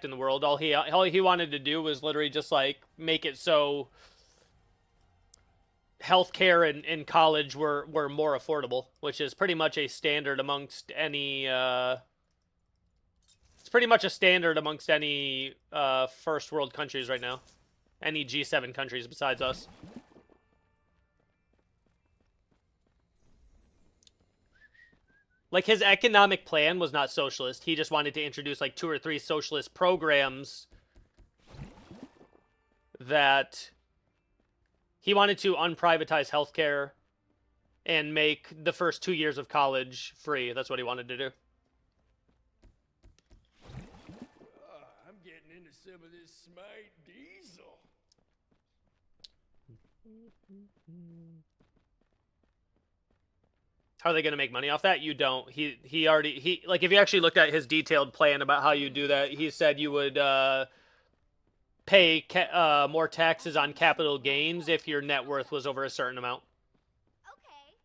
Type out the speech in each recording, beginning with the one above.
in the world. All he wanted to do was literally just like make it so healthcare and college were more affordable, which is pretty much a standard amongst any it's pretty much a standard amongst any first world countries right now. Any G7 countries besides us. Like, his economic plan was not socialist. He just wanted to introduce like 2 or 3 socialist programs that he wanted to unprivatize healthcare and make the first 2 years of college free. That's what he wanted to do. I'm getting into some of this Smite diesel. How are they going to make money off that? You don't. He already like, if you actually looked at his detailed plan about how you do that, he said you would pay more taxes on capital gains if your net worth was over a certain amount. Okay.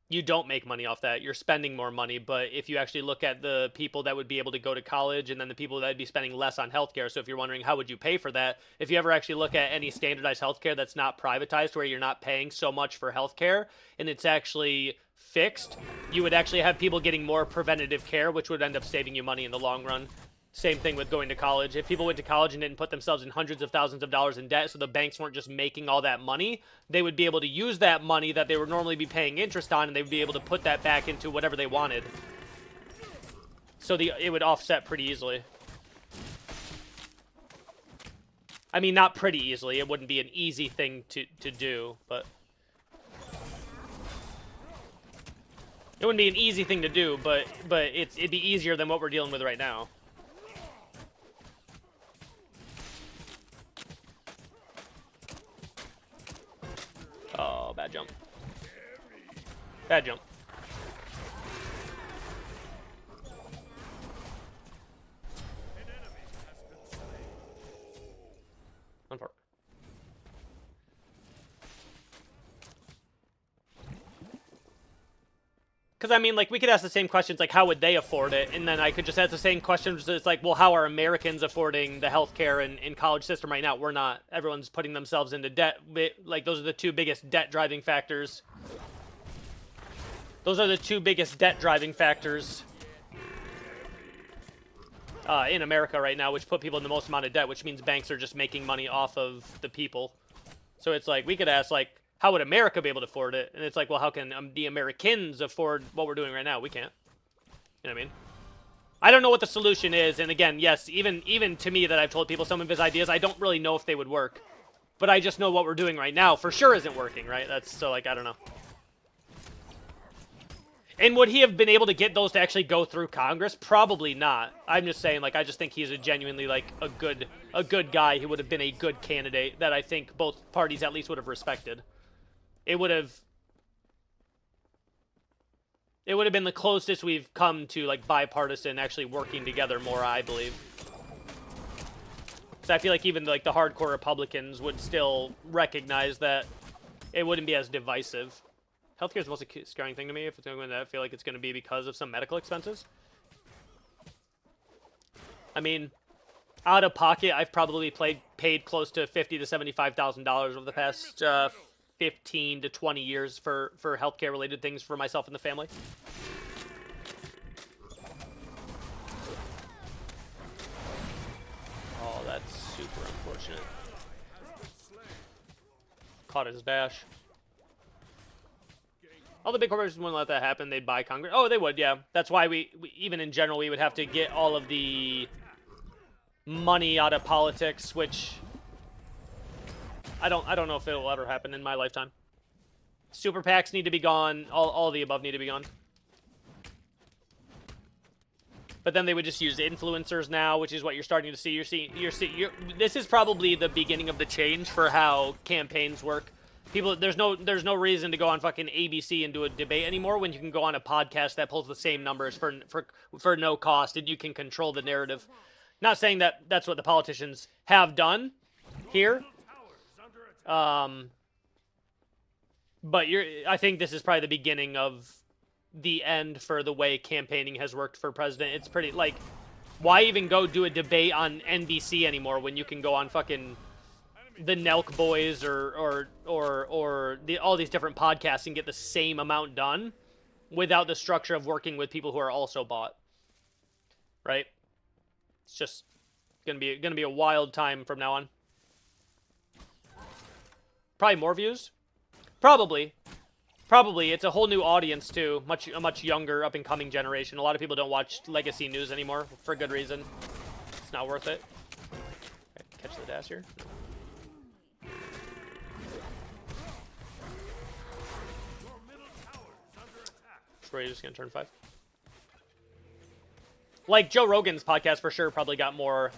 You don't make money off that. You're spending more money, but if you actually look at the people that would be able to go to college and then the people that would be spending less on healthcare, so if you're wondering how would you pay for that, if you ever actually look at any standardized healthcare that's not privatized, where you're not paying so much for healthcare and it's actually fixed, you would actually have people getting more preventative care, which would end up saving you money in the long run. Same thing with going to college. If people went to college and didn't put themselves in hundreds of thousands of dollars in debt, so the banks weren't just making all that money, they would be able to use that money that they would normally be paying interest on, and they would be able to put that back into whatever they wanted. So it would offset pretty easily. I mean, not pretty easily. It wouldn't be an easy thing to do, but... It wouldn't be an easy thing to do, but it'd be easier than what we're dealing with right now. Oh, bad jump. Bad jump. Unfortunate. Because, I mean, like, we could ask the same questions, like, how would they afford it? And then I could just ask the same questions. It's like, well, how are Americans affording the healthcare and college system right now? We're not. Everyone's putting themselves into debt. Like, those are the 2 biggest debt-driving factors. Those are the 2 biggest debt-driving factors in America right now, which put people in the most amount of debt, which means banks are just making money off of the people. So it's like, we could ask, like, how would America be able to afford it? And it's like, well, how can the Americans afford what we're doing right now? We can't. You know what I mean? I don't know what the solution is. And again, yes, even to me that I've told people some of his ideas, I don't really know if they would work. But I just know what we're doing right now for sure isn't working, right? That's so, like, I don't know. And would he have been able to get those to actually go through Congress? Probably not. I'm just saying, like, I just think he's a genuinely, like, a good guy who would have been a good candidate that I think both parties at least would have respected. It would have been the closest we've come to, like, bipartisan actually working together more, I believe. Because I feel like even, like, the hardcore Republicans would still recognize that it wouldn't be as divisive. Healthcare is the most scaring thing to me. If it's going to, I feel like it's going to be because of some medical expenses. I mean, out of pocket, I've probably paid close to $50,000 to $75,000 over the past 15 to 20 years for healthcare related things for myself and the family. Oh, that's super unfortunate. Caught his dash. All the big corporations wouldn't let that happen. They'd buy Congress. Oh, they would, yeah. That's why we even in general, we would have to get all of the money out of politics, which I don't know if it'll ever happen in my lifetime. Super PACs need to be gone. All the above need to be gone. But then they would just use influencers now, which is what you're starting to see. This is probably the beginning of the change for how campaigns work. People, there's no reason to go on fucking ABC and do a debate anymore when you can go on a podcast that pulls the same numbers for no cost and you can control the narrative. Not saying that that's what the politicians have done here. But I think this is probably the beginning of the end for the way campaigning has worked for president. It's pretty, like, Why even go do a debate on NBC anymore when you can go on fucking the Nelk Boys or all these different podcasts and get the same amount done without the structure of working with people who are also bought, right? It's just gonna be a wild time from now on. Probably more views. Probably. It's a whole new audience too, a much younger, up and coming generation. A lot of people don't watch legacy news anymore for good reason. It's not worth it. Okay, catch the dash here. Where you're just gonna turn 5. Like Joe Rogan's podcast for sure probably got more.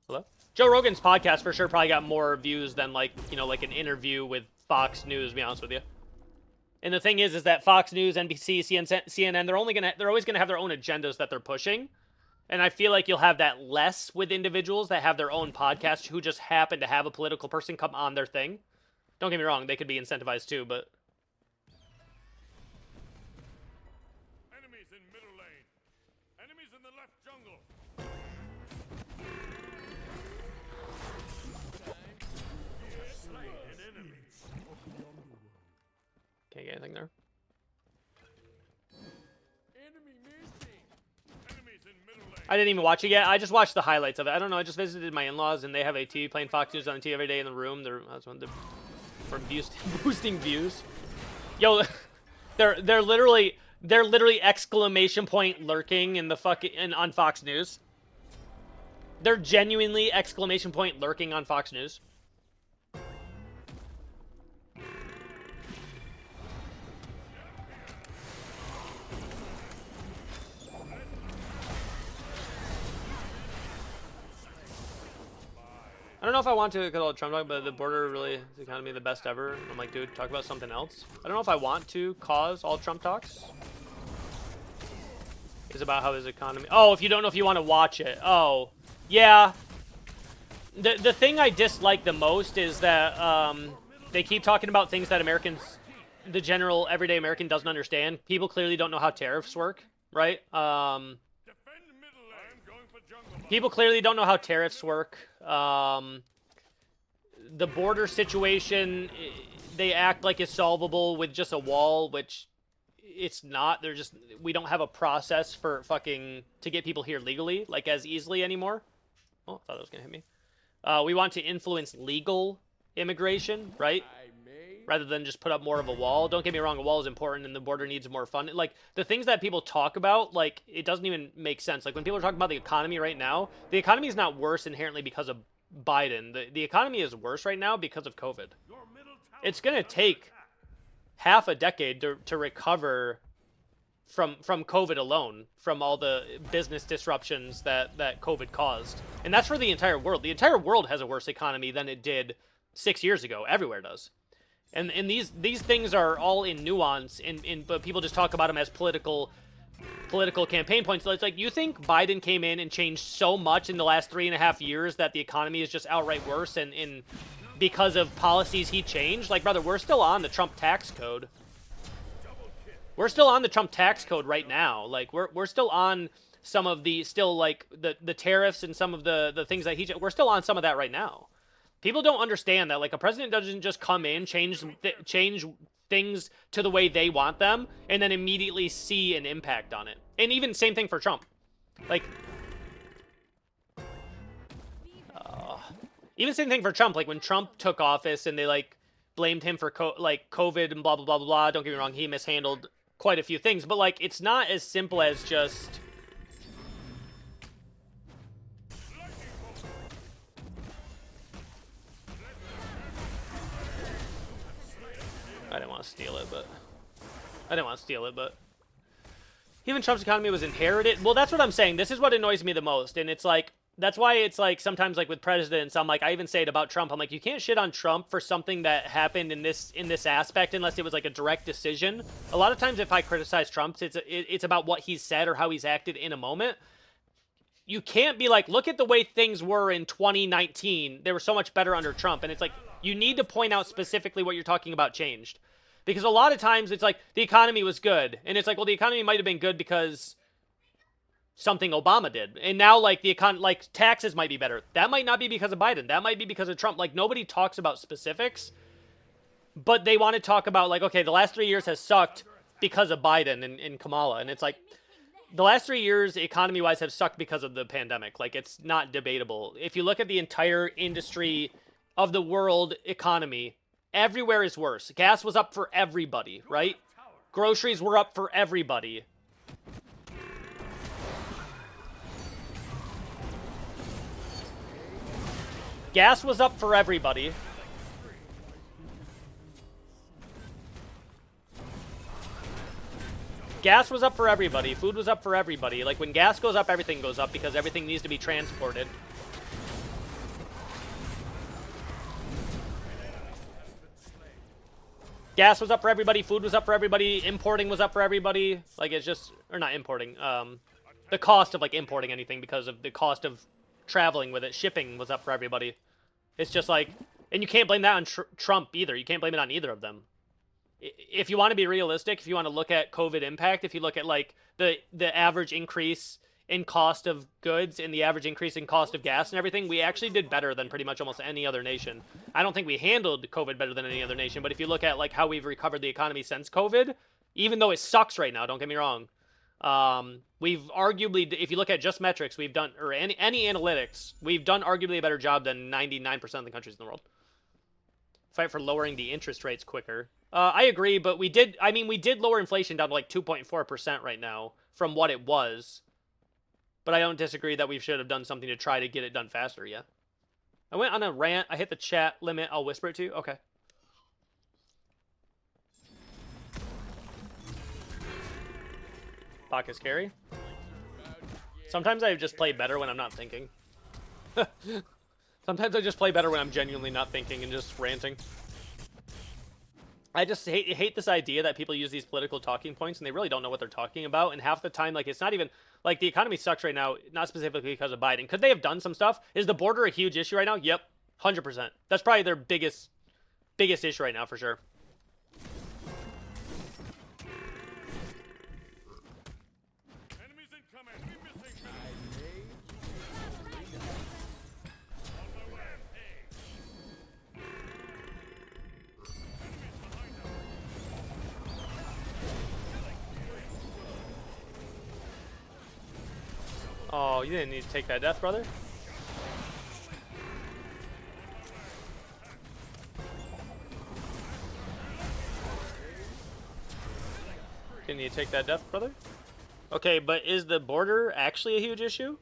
Hello? Joe Rogan's podcast for sure probably got more views than like, you know, like an interview with Fox News, to be honest with you. And the thing is that Fox News, NBC, CNN, they're always gonna have their own agendas that they're pushing. And I feel like you'll have that less with individuals that have their own podcast who just happen to have a political person come on their thing. Don't get me wrong, they could be incentivized too, but Enemies in middle lane. Enemies in the left jungle. Slain an enemy. can't get anything there. Enemy missing. Enemies in middle lane. I didn't even watch it yet. I just watched the highlights of it. I don't know. I just visited my in-laws, and they have a TV playing Fox News on TV every day in the room. That's one for views, boosting views. Yo, they're literally exclamation point lurking in the fucking on Fox News. They're genuinely exclamation point lurking on Fox News. I don't know if I want to because all Trump talk, but the border really is the economy the best ever. I'm like, dude, talk about something else. I don't know if I want to cause all Trump talks. It's about how his economy. Oh, if you don't know if you want to watch it. Oh, yeah. The thing I dislike the most is that they keep talking about things that Americans, the general everyday American, doesn't understand. People clearly don't know how tariffs work, right? People clearly don't know how tariffs work. The border situation, they act like it's solvable with just a wall, which it's not. We don't have a process for fucking to get people here legally, like as easily anymore. Oh, I thought it was gonna hit me. We want to influence legal immigration, right? Rather than just put up more of a wall. Don't get me wrong, a wall is important and the border needs more funding. Like, the things that people talk about, like, it doesn't even make sense. Like, when people are talking about the economy right now, the economy is not worse inherently because of Biden. The economy is worse right now because of COVID. It's going to take half a decade to recover from COVID alone, from all the business disruptions that COVID caused. And that's for the entire world. The entire world has a worse economy than it did 6 years ago. Everywhere does. And these things are all in nuance, but people just talk about them as political campaign points. So it's like, you think Biden came in and changed so much in the last 3.5 years that the economy is just outright worse and because of policies he changed? Like, brother, we're still on the Trump tax code. We're still on the Trump tax code right now. Like, we're still on some of the the tariffs and some of the things that we're still on some of that right now. People don't understand that, like, a president doesn't just come in, change things to the way they want them, and then immediately see an impact on it. And even same thing for Trump. Like, even same thing for Trump. Like, when Trump took office and they, like, blamed him for, COVID and blah, blah, blah, blah, blah. Don't get me wrong, he mishandled quite a few things. But, like, it's not as simple as just... I didn't want to steal it, but even Trump's economy was inherited. Well, that's what I'm saying. This is what annoys me the most. And it's like, that's why it's like, sometimes like with presidents, I'm like, I even say it about Trump. I'm like, you can't shit on Trump for something that happened in this aspect unless it was like a direct decision. A lot of times if I criticize Trump, it's about what he's said or how he's acted in a moment. You can't be like, look at the way things were in 2019. They were so much better under Trump. And it's like, you need to point out specifically what you're talking about changed. Because a lot of times it's like, the economy was good. And it's like, well, the economy might have been good because something Obama did. And now, like, like, taxes might be better. That might not be because of Biden. That might be because of Trump. Like, nobody talks about specifics, but they want to talk about, like, okay, the last 3 years has sucked because of Biden and Kamala. And it's like, the last 3 years, economy-wise, have sucked because of the pandemic. Like, it's not debatable. If you look at the entire industry of the world economy, everywhere is worse. Gas was up for everybody, right? Groceries were up for everybody. Gas was up for everybody. Gas was up for everybody. Food was up for everybody. Like, when gas goes up, everything goes up because everything needs to be transported. Gas was up for everybody. Food was up for everybody. Importing was up for everybody. Like, it's just... Or not importing. The cost of, like, importing anything because of the cost of traveling with it. Shipping was up for everybody. It's just like... And you can't blame that on Trump either. You can't blame it on either of them. If you want to be realistic, if you want to look at COVID impact, if you look at, like, the average increase in cost of goods and the average increase in cost of gas and everything, we actually did better than pretty much almost any other nation. I don't think we handled COVID better than any other nation, but if you look at, like, how we've recovered the economy since COVID, even though it sucks right now, don't get me wrong, we've arguably, if you look at just metrics, we've done, or any analytics, we've done arguably a better job than 99% of the countries in the world. Fight for lowering the interest rates quicker. I agree, but we did lower inflation down to like 2.4% right now from what it was. But I don't disagree that we should have done something to try to get it done faster, yeah. I went on a rant. I hit the chat limit. I'll whisper it to you. Okay. Bach is scary. Sometimes I just play better when I'm not thinking. Sometimes I just play better when I'm genuinely not thinking and just ranting. I just hate this idea that people use these political talking points and they really don't know what they're talking about. And half the time, like, it's not even... Like, the economy sucks right now, not specifically because of Biden. Could they have done some stuff? Is the border a huge issue right now? Yep. 100%. That's probably their biggest issue right now, for sure. Enemies incoming. Enemy missing. Oh, you didn't need to take that death, brother. Didn't need to take that death, brother. Okay, but is the border actually a huge issue?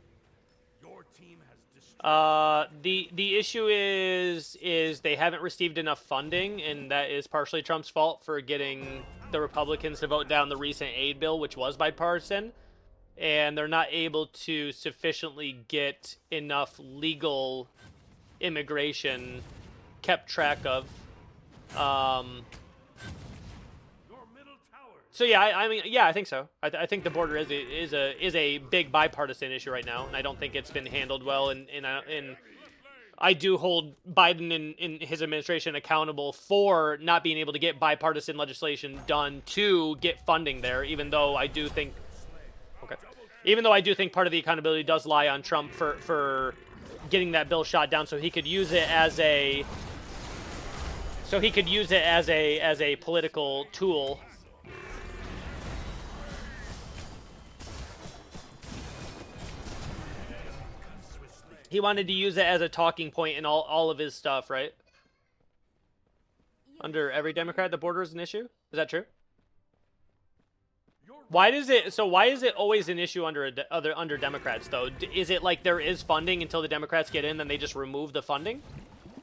Your team has destroyed. The issue is they haven't received enough funding, and that is partially Trump's fault for getting the Republicans to vote down the recent aid bill, which was bipartisan. And they're not able to sufficiently get enough legal immigration kept track of. So yeah, I mean, yeah, I think so. I think the border is a big bipartisan issue right now, and I don't think it's been handled well. And I do hold Biden and his administration accountable for not being able to get bipartisan legislation done to get funding there, even though I do think... Okay. Even though I do think part of the accountability does lie on Trump for getting that bill shot down, so he could use it as a political tool. He wanted to use it as a talking point in all of his stuff, right? Under every Democrat, the border is an issue. Is that true? Why is it always an issue under Democrats, though? Is it like there is funding until the Democrats get in, then they just remove the funding?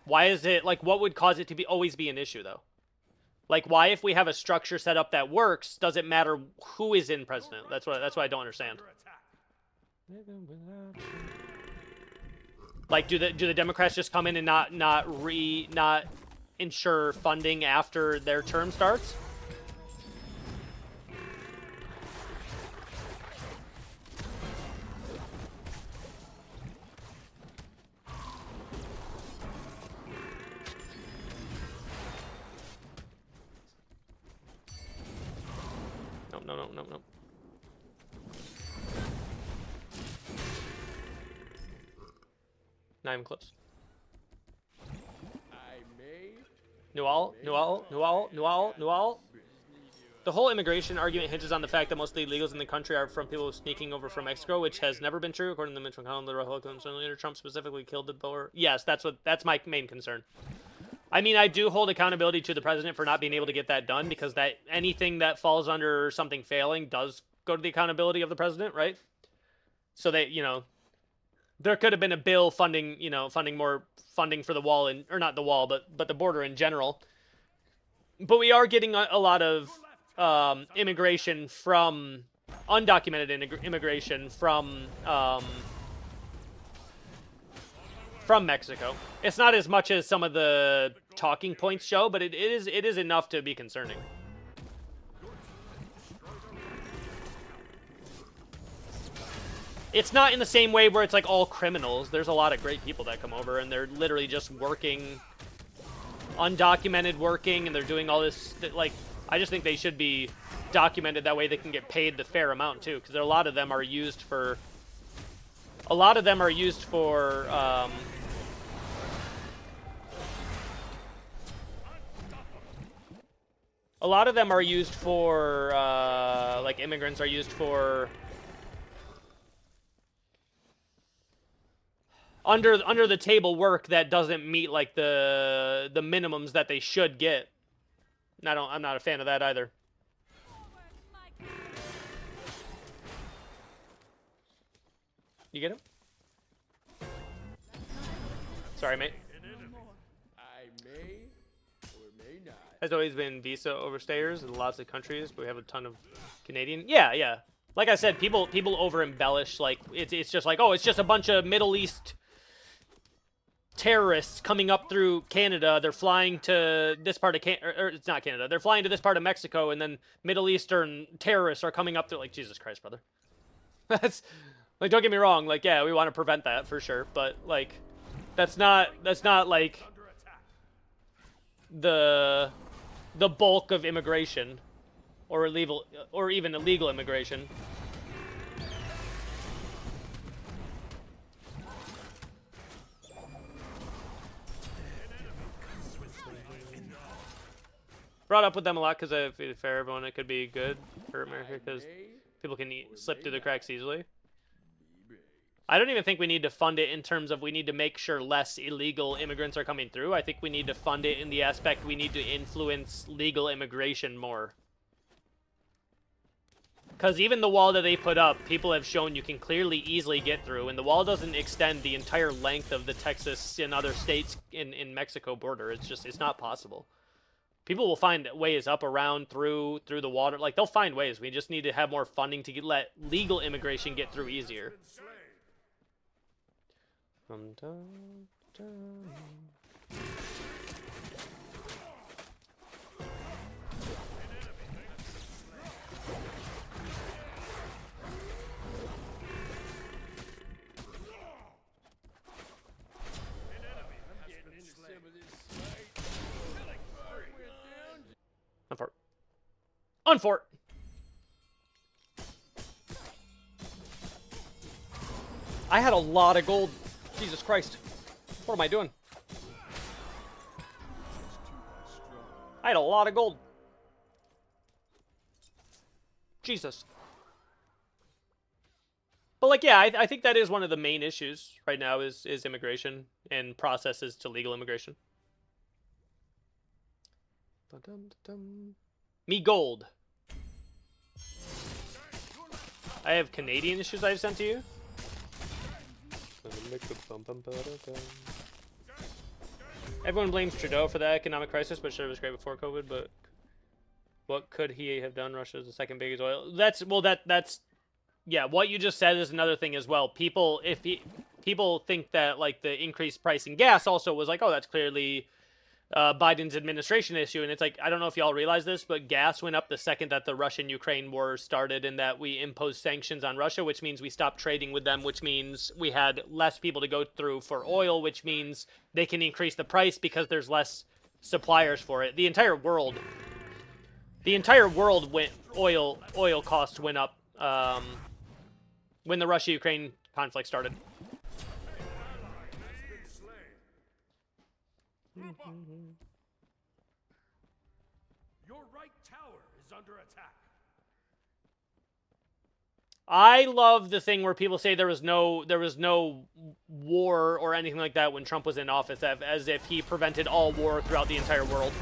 Why is it, like, what would cause it to always be an issue, though? Like, why, if we have a structure set up that works, does it matter who is in president? That's what I don't understand. Like, do the Democrats just come in and not ensure funding after their term starts? No. Not even close. I may. Nual. The whole immigration argument hinges on the fact that most of the illegals in the country are from people sneaking over from Mexico, which has never been true, according to the Mitch McConnell, the Republican leader. Trump specifically killed the boer. Yes, that's my main concern. I mean, I do hold accountability to the president for not being able to get that done, because that anything that falls under something failing does go to the accountability of the president, right? So that, you know, there could have been a bill funding, you know, funding more funding for the wall, or not the wall, but the border in general. But we are getting a lot of immigration from undocumented immigration from Mexico. It's not as much as some of the talking points show, but it is enough to be concerning. It's not in the same way where it's like all criminals. There's a lot of great people that come over and they're literally just working, undocumented working, and they're doing all this. Like, I just think they should be documented, that way they can get paid the fair amount too, because a lot of them are used for. A lot of them are used for. A lot of them are used for, like, immigrants are used for under the table work that doesn't meet, like, the minimums that they should get. And I'm not a fan of that either. You get him? Sorry, mate. I may or may not. Has always been visa overstayers in lots of countries, but we have a ton of Canadian. Yeah. Like I said, people over embellish. Like it's just like, oh, it's just a bunch of Middle East terrorists coming up through Canada. They're flying to this part of or it's not Canada. They're flying to this part of Mexico, and then Middle Eastern terrorists are coming up through. Like, Jesus Christ, brother. That's like, don't get me wrong. Like, yeah, we want to prevent that for sure, but like, that's not like the bulk of immigration, or illegal, or even illegal immigration. Brought up with them a lot because if it's fair, everyone, it could be good for America because people can slip through the cracks easily. I don't even think we need to fund it in terms of we need to make sure less illegal immigrants are coming through. I think we need to fund it in the aspect we need to influence legal immigration more. Because even the wall that they put up, people have shown you can clearly easily get through, and the wall doesn't extend the entire length of the Texas and other states in Mexico border. It's just, it's not possible. People will find ways up, around, through the water. Like, they'll find ways. We just need to have more funding to let legal immigration get through easier. I'm for. Unfort. I had a lot of gold. Jesus Christ. What am I doing? I had a lot of gold. Jesus. But like, yeah, I think that is one of the main issues right now is immigration and processes to legal immigration. Me gold. I have Canadian issues I've sent to you. Everyone blames Trudeau for the economic crisis, but sure, it was great before COVID. But what could he have done? Russia is the second biggest oil. That's yeah. What you just said is another thing as well. People think that like the increased price in gas also was like, oh, that's clearly Biden's administration issue, and it's like, I don't know if y'all realize this, but gas went up the second that the Russian-Ukraine war started, and that we imposed sanctions on Russia, which means we stopped trading with them, which means we had less people to go through for oil, which means they can increase the price because there's less suppliers for it. The entire world went oil costs went up when the Russia-Ukraine conflict started. Your right tower is under attack. I love the thing where people say there was no war or anything like that when Trump was in office, as if he prevented all war throughout the entire world.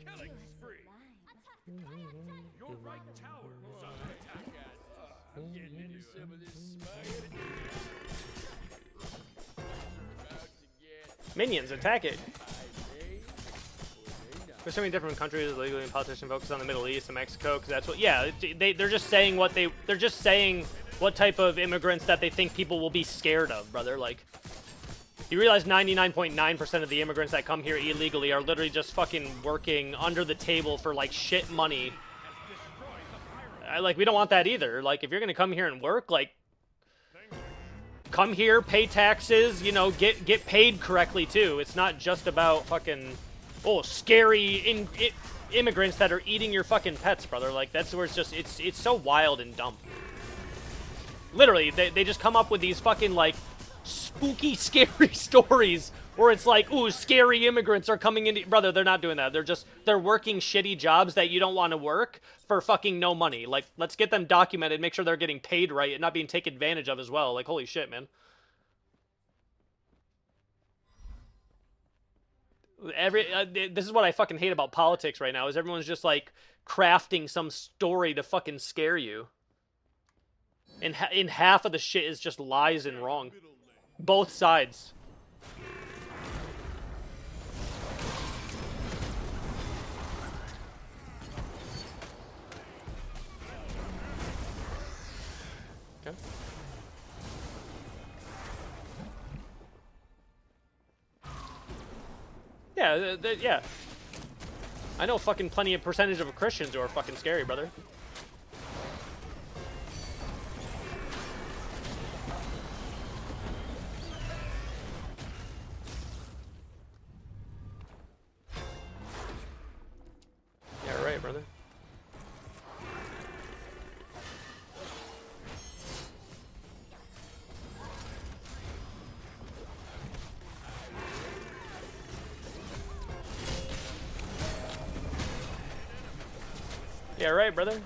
Killing spree. Your right tower is under attack. I'm getting into some of this Smite. Minions, attack it. There's so many different countries legally and politicians focus on the Middle East and Mexico because that's what. Yeah, they're just saying what they're just saying what type of immigrants that they think people will be scared of, brother. Like, you realize 99.9% of the immigrants that come here illegally are literally just fucking working under the table for like shit money. Like, we don't want that either. Like, if you're gonna come here and work, like, come here, pay taxes, you know, get paid correctly too. It's not just about fucking scary immigrants that are eating your fucking pets, brother. Like, that's where it's just it's so wild and dumb. Literally, they just come up with these fucking like spooky, scary stories where it's like, ooh, scary immigrants are coming in. Brother, they're not doing that. They're working shitty jobs that you don't want to work for fucking no money. Like, let's get them documented, make sure they're getting paid right and not being taken advantage of as well. Like, holy shit, man. This is what I fucking hate about politics right now, is everyone's just like crafting some story to fucking scare you. And in half of the shit is just lies and wrong. Both sides. Okay. Yeah, yeah. I know fucking plenty of percentage of Christians who are fucking scary, brother. Yeah, right, brother. Yeah, right, brother.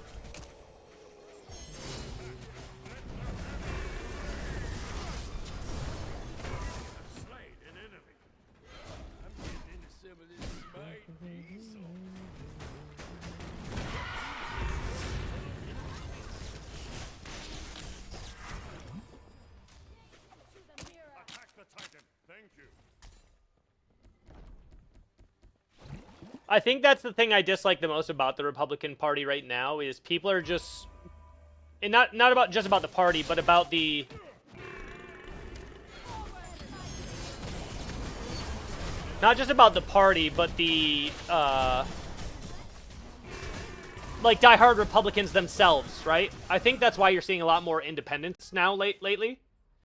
Slayed an enemy. I'm getting into some of this Smite diesel. Attack the Titan. Thank you. I think that's the thing I dislike the most about the Republican Party right now, is people are just, and not about just about the party, but about the not just about the party, but the like diehard Republicans themselves, right? I think that's why you're seeing a lot more independents now lately.